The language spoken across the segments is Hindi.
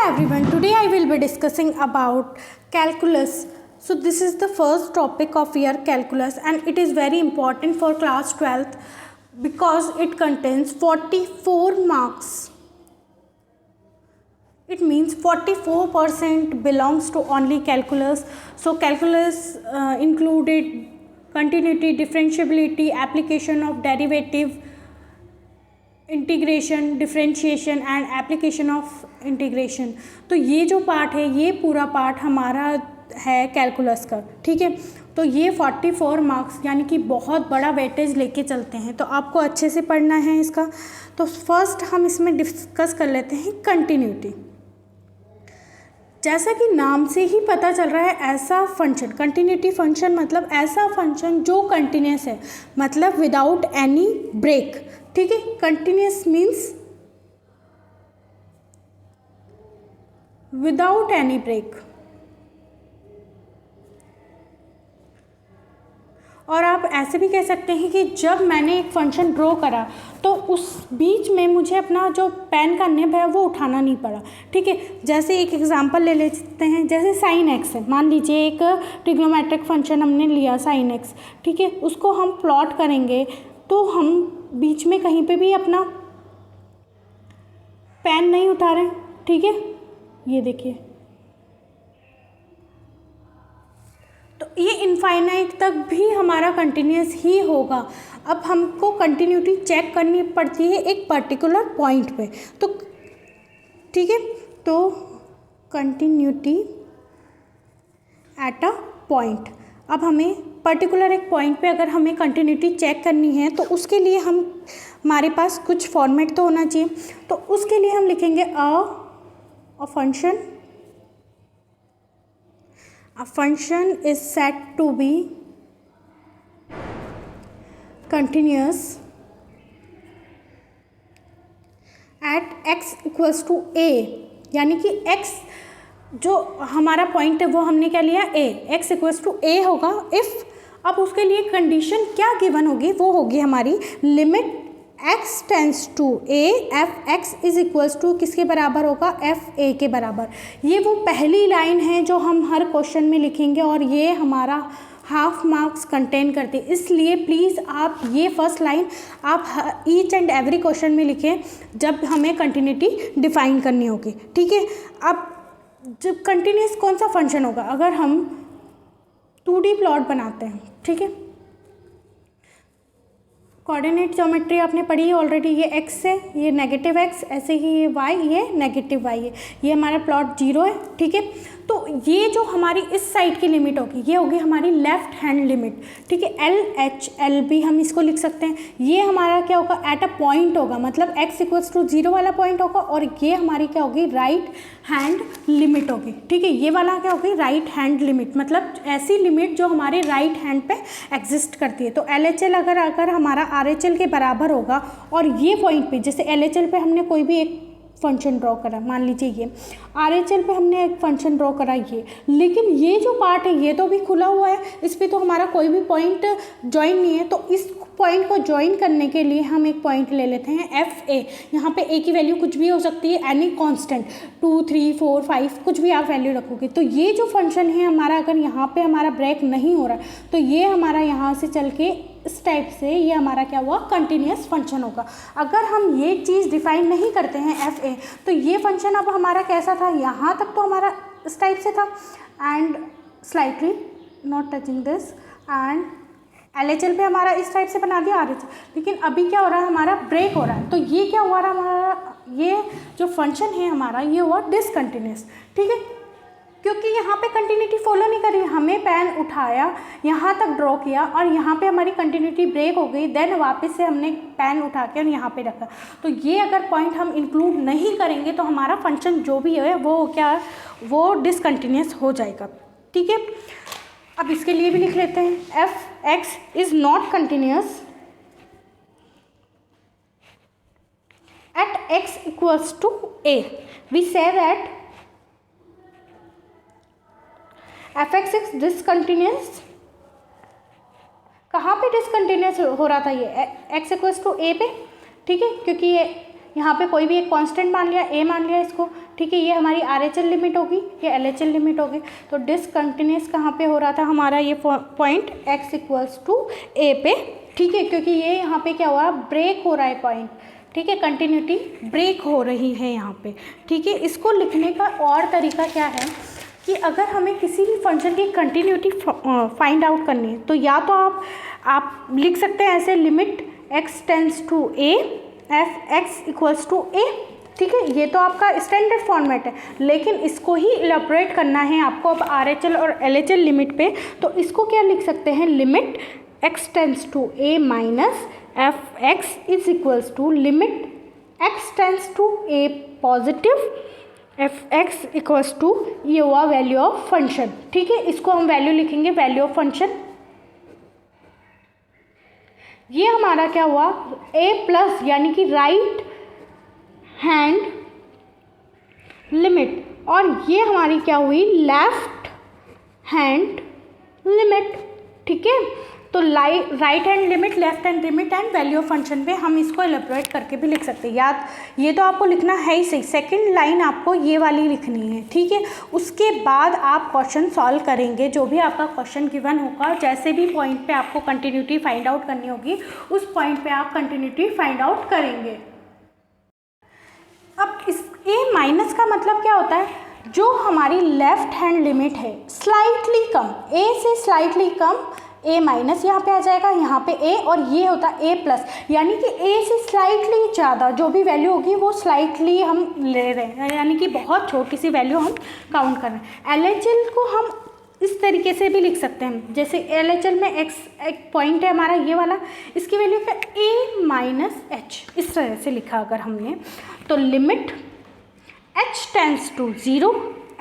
everyone, today I will be discussing about calculus. So this is the first topic of your calculus and it is very important for class 12th because it contains 44 marks. It means 44% belongs to only calculus. So calculus included continuity, differentiability, application of derivative, integration, differentiation and application of integration. तो ये जो पार्ट है ये पूरा पार्ट हमारा है कैलकुलस का, ठीक है। तो ये 44 मार्क्स यानी कि बहुत बड़ा वेटेज लेके चलते हैं, तो आपको अच्छे से पढ़ना है इसका। तो फर्स्ट हम इसमें डिस्कस कर लेते हैं कंटिन्यूटी। जैसा कि नाम से ही पता चल रहा है, ऐसा फंक्शन, कंटिन्यूटी फंक्शन मतलब ऐसा फंक्शन जो कंटिन्यूस है, मतलब विदाउट एनी ब्रेक, ठीक है। Continuous means without any break. और आप ऐसे भी कह सकते हैं कि जब मैंने एक फंक्शन ड्रॉ करा तो उस बीच में मुझे अपना जो पेन का निब है वो उठाना नहीं पड़ा, ठीक है। जैसे एक एग्जांपल ले लेते हैं, जैसे साइन एक्स है, मान लीजिए एक ट्रिग्नोमेट्रिक फंक्शन हमने लिया साइन एक्स, ठीक है। उसको हम प्लॉट करेंगे तो हम बीच में कहीं पे भी अपना पेन नहीं उठा रहे, ठीक है। ये देखिए, तो ये इनफाइनाइट तक भी हमारा कंटिन्यूस ही होगा। अब हमको कंटिन्यूटी चेक करनी पड़ती है एक पर्टिकुलर पॉइंट पे, तो ठीक है। तो कंटिन्यूटी एट अ पॉइंट, अब हमें पर्टिकुलर एक पॉइंट पे अगर हमें कंटिन्यूटी चेक करनी है तो उसके लिए हमारे पास कुछ फॉर्मेट तो होना चाहिए। तो उसके लिए हम लिखेंगे अ function is said to be continuous at x equals to a, यानी कि x जो हमारा पॉइंट है वो हमने क्या लिया a, x equals to a होगा इफ़। अब उसके लिए कंडीशन क्या गिवन होगी, वो होगी हमारी limit x tends to a f x is equals to किसके बराबर होगा, एफ ए के बराबर। ये वो पहली लाइन है जो हम हर क्वेश्चन में लिखेंगे और ये हमारा हाफ मार्क्स कंटेन करते हैं। इसलिए प्लीज़ आप ये फर्स्ट लाइन आप ईच एंड एवरी क्वेश्चन में लिखें जब हमें कंटिन्यूटी डिफाइन करनी होगी, ठीक है। अब जब कंटिन्यूस कौन सा फंक्शन होगा, अगर हम 2D प्लॉट बनाते हैं, ठीक है। कोऑर्डिनेट ज्योमेट्री आपने पढ़ी है ऑलरेडी, ये x है, ये नेगेटिव x, ऐसे ही ये y, ये नेगेटिव y है, ये हमारा प्लॉट 0 है, ठीक है। तो ये जो हमारी इस साइड की लिमिट होगी ये होगी हमारी लेफ्ट हैंड लिमिट, ठीक है। LHL भी हम इसको लिख सकते हैं। ये हमारा क्या होगा, एट अ पॉइंट होगा, मतलब x इक्वल्स टू 0 वाला पॉइंट होगा, और ये हमारी क्या होगी, राइट हैंड लिमिट होगी, ठीक है। ये वाला क्या होगी, राइट हैंड लिमिट, मतलब ऐसी लिमिट जो हमारे राइट हैंड पे एग्जिस्ट करती है। तो LHL अगर हमारा RHL के बराबर होगा और ये पॉइंट पे, जैसे LHL पे हमने कोई भी एक फंक्शन ड्रॉ करा, मान लीजिए ये RHL पे हमने एक फंक्शन ड्रॉ करा ये, लेकिन ये जो पार्ट है ये तो भी खुला हुआ है, इस पर तो हमारा कोई भी पॉइंट ज्वाइन नहीं है। तो इस पॉइंट को ज्वाइन करने के लिए हम एक पॉइंट ले लेते हैं एफ ए। यहाँ पे ए की वैल्यू कुछ भी हो सकती है, एनी कांस्टेंट 2 3 4 5 कुछ भी आप वैल्यू रखोगे। तो ये जो फंक्शन है हमारा, अगर यहाँ पे हमारा ब्रेक नहीं हो रहा तो ये हमारा यहाँ से चल के इस टाइप से ये हमारा क्या हुआ, कंटिन्यूस फंक्शन होगा। अगर हम ये चीज़ डिफाइन नहीं करते हैं एफ ए, तो ये फंक्शन अब हमारा कैसा था, यहाँ तक तो हमारा इस टाइप से था and slightly not touching this, and LHL पे हमारा इस टाइप से बना दिया RHL, लेकिन अभी क्या हो रहा है, हमारा ब्रेक हो रहा है। तो ये क्या हुआ रहा हमारा, ये जो फंक्शन है हमारा ये हुआ डिसकंटिन्यूस, ठीक है, क्योंकि यहाँ पे कंटिन्यूटी फॉलो नहीं करी। हमें पेन उठाया, यहाँ तक ड्रॉ किया और यहाँ पे हमारी कंटिन्यूटी ब्रेक हो गई, देन वापस से हमने पेन उठा के और यहाँ पे रखा। तो ये अगर पॉइंट हम इंक्लूड नहीं करेंगे तो हमारा फंक्शन जो भी है वो क्या, वो डिसकंटिन्यूस हो जाएगा, ठीक है। अब इसके लिए भी लिख लेते हैं, f x is not continuous at x equals to a. We say that f x is discontinuous. कहाँ पे डिसकंटिन्यूस हो रहा था, ये एक्स इक्वल्स टू ए पे, ठीक है, क्योंकि ये यहाँ पे कोई भी एक कांस्टेंट मान लिया, ए मान लिया इसको, ठीक है। ये हमारी RHL लिमिट होगी, ये LHL लिमिट होगी। तो डिसकंटिन्यूस कहाँ पे हो रहा था हमारा ये पॉइंट x = a पे, ठीक है, क्योंकि ये यहाँ पे क्या हुआ, ब्रेक हो रहा है पॉइंट, ठीक है, कंटिन्यूटी ब्रेक हो रही है यहाँ पे, ठीक है। इसको लिखने का और तरीका क्या है कि अगर हमें किसी भी फंक्शन की कंटिन्यूटी फाइंड आउट करनी है तो या तो आप लिख सकते हैं ऐसे, limit x tends to a f(x) = a, ठीक है। ये तो आपका स्टैंडर्ड फॉर्मेट है, लेकिन इसको ही इलैबोरेट करना है आपको अब RHL और LHL लिमिट पे। तो इसको क्या लिख सकते हैं, limit x tends to a minus f(x) = limit x tends to a positive f(x) = ये हुआ वैल्यू ऑफ फंक्शन, ठीक है। इसको हम वैल्यू लिखेंगे, वैल्यू ऑफ फंक्शन। ये हमारा क्या हुआ, a+ यानी कि राइट हैंड लिमिट, और ये हमारी क्या हुई, लेफ्ट हैंड लिमिट, ठीक है। तो right hand limit, left hand limit and value of function पे हम इसको एलेबोरेट करके भी लिख सकते हैं। याद ये तो आपको लिखना है ही सही, सेकंड लाइन आपको ये वाली लिखनी है, ठीक है। उसके बाद आप क्वेश्चन सॉल्व करेंगे, जो भी आपका क्वेश्चन गिवन होगा, जैसे भी पॉइंट पे आपको कंटिन्यूटी फाइंड आउट करनी होगी उस पॉइंट पे आप कंटिन्यूटी फाइंड आउट करेंगे। अब इस a- का मतलब क्या होता है, जो हमारी लेफ्ट हैंड लिमिट है स्लाइटली कम, a से स्लाइटली कम a- यहाँ पे आ जाएगा, यहाँ पे a, और ये होता है a+, यानी कि a से स्लाइटली ज़्यादा जो भी वैल्यू होगी वो स्लाइटली हम ले रहे हैं, यानी कि बहुत छोटी सी वैल्यू हम काउंट कर रहे हैं। LHL को हम इस तरीके से भी लिख सकते हैं, जैसे LHL में x एक पॉइंट है हमारा ये वाला, इसकी वैल्यू क्या, a - h, इस तरह से लिखा अगर हमने, तो limit h tends to 0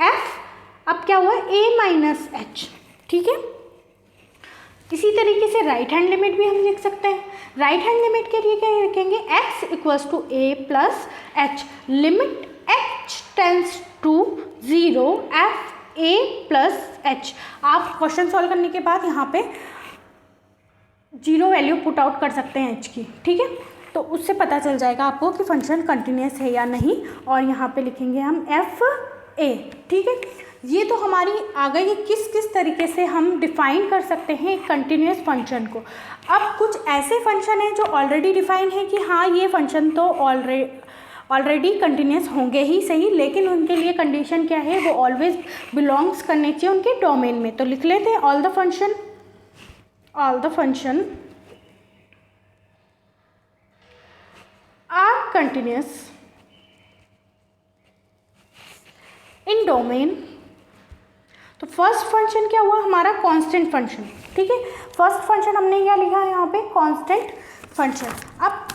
f, अब क्या हुआ, a - h, ठीक है। इसी तरीके से राइट हैंड लिमिट भी हम लिख सकते हैं। राइट हैंड लिमिट के लिए क्या लिखेंगे, x = a + h, limit h tends to 0 f a + h। आप क्वेश्चन सॉल्व करने के बाद यहाँ पे 0 वैल्यू पुट आउट कर सकते हैं h की, ठीक है। तो उससे पता चल जाएगा आपको कि फंक्शन कंटिन्यूस है या नहीं, और यहाँ पे लिखेंगे हम f a, ठीक है। ये तो हमारी आ गई किस किस तरीके से हम डिफ़ाइन कर सकते हैं एक कंटिन्यूस फंक्शन को। अब कुछ ऐसे फंक्शन हैं जो ऑलरेडी डिफ़ाइन है कि हाँ ये फंक्शन तो ऑलरेडी कंटिन्यूस होंगे ही सही, लेकिन उनके लिए कंडीशन क्या है, वो ऑलवेज बिलोंग्स करने चाहिए उनके डोमेन में। तो लिख लेते हैं, all the function are continuous in domain. तो फर्स्ट फंक्शन क्या हुआ हमारा, कांस्टेंट फंक्शन, ठीक है। फर्स्ट फंक्शन हमने क्या लिखा है यहाँ पे, कांस्टेंट फंक्शन। अब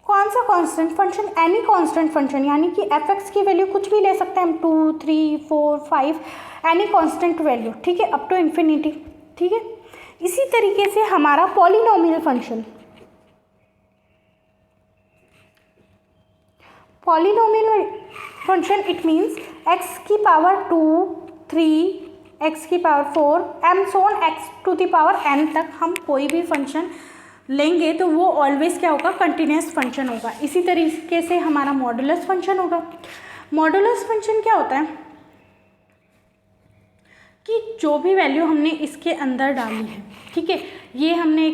कौन सा constant function, any constant function, यानी कि f(x) की वैल्यू कुछ भी ले सकते हैं हम, 2 3 4 5, एनी कांस्टेंट वैल्यू, ठीक है, अप टू इन्फिनिटी, ठीक है। इसी तरीके से हमारा polynomial function, polynomial function it means x⁴, 3, x⁴, एम सोन x⁴n तक हम कोई भी फंक्शन लेंगे तो वो ऑलवेज क्या होगा, कंटिन्यूस फंक्शन होगा। इसी तरीके से हमारा मॉडुलस फंक्शन होगा। मॉडुलस फंक्शन क्या होता है कि जो भी वैल्यू हमने इसके अंदर डाली है, ठीक है, ये हमने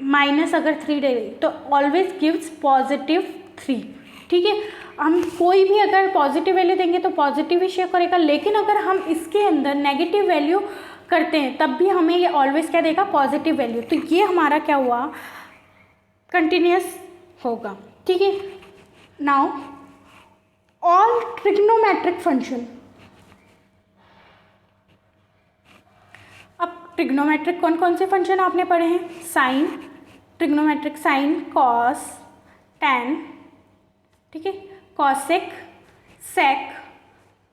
माइनस अगर 3 डाली तो ऑलवेज गिव्स +3, ठीक है। हम कोई भी अगर पॉजिटिव वैल्यू देंगे तो पॉजिटिव ही शो करेगा, लेकिन अगर हम इसके अंदर नेगेटिव वैल्यू करते हैं तब भी हमें ये ऑलवेज क्या देगा, पॉजिटिव वैल्यू। तो ये हमारा क्या हुआ, कंटिन्यूस होगा, ठीक है। नाउ ऑल ट्रिग्नोमेट्रिक फंक्शन, अब ट्रिग्नोमेट्रिक कौन कौन से फंक्शन आपने पढ़े हैं, sine, trigonometric sine, cos, tan, ठीक है, कॉसेक, सेक,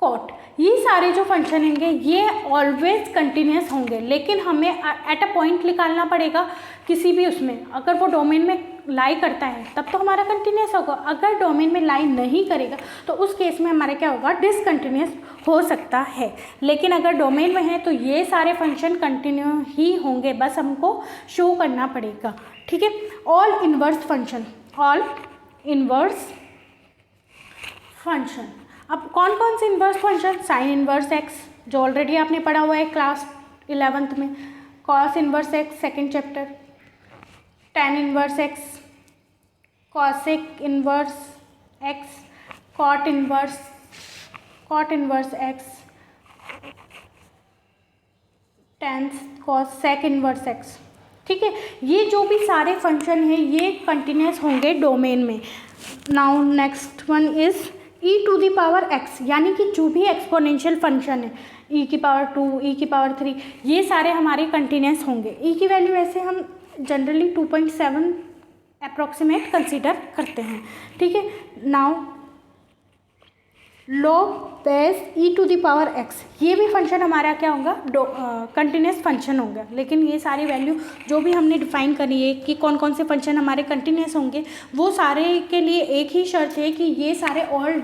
कोट, ये सारे जो फंक्शन होंगे ये ऑलवेज कंटिन्यूस होंगे, लेकिन हमें एट अ पॉइंट निकालना पड़ेगा किसी भी उसमें। अगर वो डोमेन में लाई करता है तब तो हमारा कंटिन्यूस होगा, अगर डोमेन में लाई नहीं करेगा तो उस केस में हमारा क्या होगा, डिसकंटिन्यूस हो सकता है। लेकिन अगर डोमेन में है तो ये सारे फंक्शन कंटिन्यू ही होंगे, बस हमको शो करना पड़ेगा, ठीक है। All inverse function, all inverse function. अब कौन कौन से inverse function, sine inverse x जो ऑलरेडी आपने पढ़ा हुआ है क्लास 11th में, cos inverse x second chapter, tan inverse x, cosec inverse x, cot inverse x, tan cosec inverse x. ठीक है, ये जो भी सारे फंक्शन हैं ये कंटिन्यूस होंगे डोमेन में। Now next one is e to the power x, यानी कि जो भी एक्सपोनेंशियल फंक्शन है e की पावर 2, e की पावर 3, ये सारे हमारे कंटिन्यूस होंगे। e की वैल्यू ऐसे हम जनरली 2.7 अप्रॉक्सीमेट कंसीडर करते हैं। ठीक है, now log base e to the power x, ये भी फंक्शन हमारा क्या होगा, कंटिन्यूस फंक्शन होगा। लेकिन ये सारी वैल्यू जो भी हमने डिफाइन करी है कि कौन कौन से फंक्शन हमारे कंटिन्यूस होंगे, वो सारे के लिए एक ही शर्त है कि ये सारे ऑल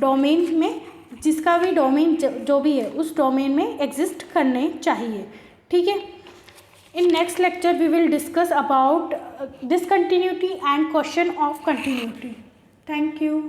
डोमेन में, जिसका भी डोमेन जो भी है उस डोमेन में एग्जिस्ट करने चाहिए। ठीक है, in next lecture we will discuss about discontinuity and question of continuity. Thank you.